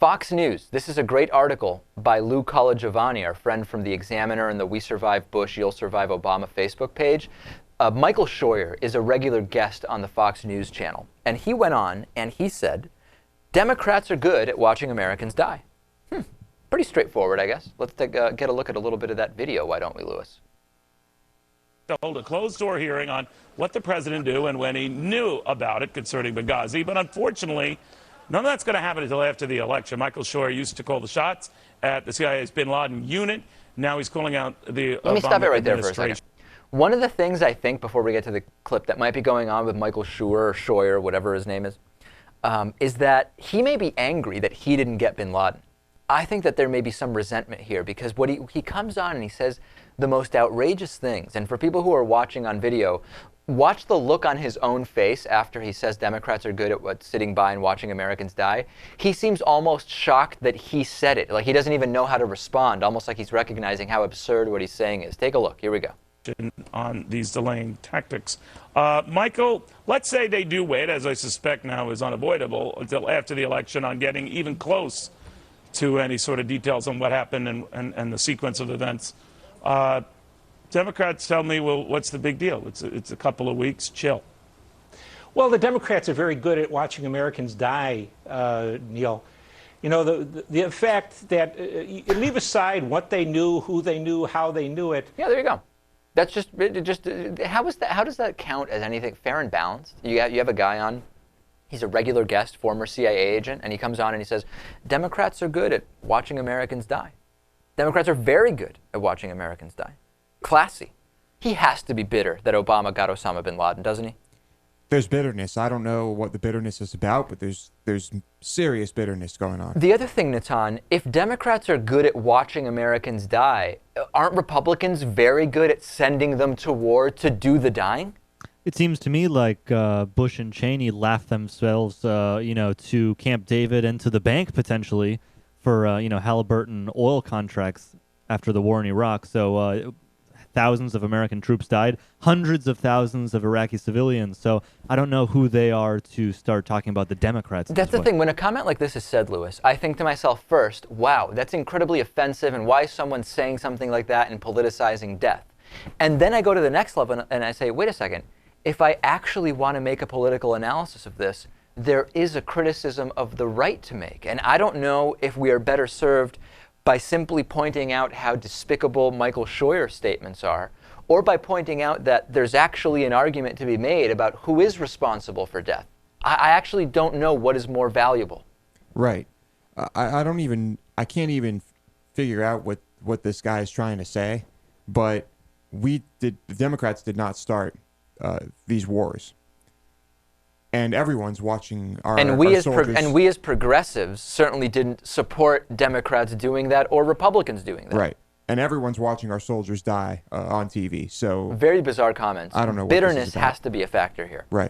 Fox News. This is a great article by Lou Colagiovanni, our friend from The Examiner and the We Survive Bush, You'll Survive Obama Facebook page. Michael Scheuer is a regular guest on the Fox News channel. And he went on and he said, Democrats are good at watching Americans die. Pretty straightforward, I guess. Let's get a look at a little bit of that video, why don't we, Lewis? To hold a closed-door hearing on what the president knew and when he knew about it concerning Benghazi. But unfortunately, none of that's going to happen until after the election. Michael Scheuer used to call the shots at the CIA's bin Laden unit. Now he's calling out the Let me stop it right there administration. for a second. One of the things I think, before we get to the clip, that might be going on with Michael Scheuer, whatever his name is that he may be angry that he didn't get bin Laden. I think that there may be some resentment here because what he comes on and he says the most outrageous things. And for people who are watching on video, watch the look on his own face after he says Democrats are good at sitting by and watching Americans die. He seems almost shocked that he said it. Like he doesn't even know how to respond, almost like he's recognizing how absurd what he's saying is. Take a look. Here we go. On these delaying tactics. Michael, let's say they do wait, as I suspect now is unavoidable, until after the election on getting even close to any sort of details on what happened and the sequence of events. Democrats tell me, well, what's the big deal? It's a couple of weeks, chill. Well, the Democrats are very good at watching Americans die, Neil. You know, the fact that leave aside what they knew, who they knew, how they knew it. Yeah, there you go. That's just how does that count as anything fair and balanced? You have a guy on, he's a regular guest, former CIA agent, and he comes on and he says, Democrats are good at watching Americans die. Democrats are very good at watching Americans die. Classy. He has to be bitter that Obama got Osama bin Laden, doesn't he? There's bitterness. I don't know what the bitterness is about, but there's serious bitterness going on. The other thing, Natan, if Democrats are good at watching Americans die, aren't Republicans very good at sending them to war to do the dying? It seems to me like Bush and Cheney laughed themselves, to Camp David and to the bank potentially for, Halliburton oil contracts after the war in Iraq. So thousands of American troops died, hundreds of thousands of Iraqi civilians. So I don't know who they are to start talking about the Democrats. That's the thing. When a comment like this is said, Lewis, I think to myself first, wow, that's incredibly offensive, and why is someone saying something like that and politicizing death? And then I go to the next level and I say, wait a second, if I actually want to make a political analysis of this, there is a criticism of the right to make. And I don't know if we are better served by simply pointing out how despicable Michael Scheuer's statements are, or by pointing out that there's actually an argument to be made about who is responsible for death. I actually don't know what is more valuable. Right. I can't even figure out what this guy is trying to say, but the Democrats did not start these wars. And everyone's watching our soldiers. And we as progressives certainly didn't support Democrats doing that or Republicans doing that. Right. And everyone's watching our soldiers die on TV. So very bizarre comments. I don't know what bitterness this is about. has to be a factor here. Right.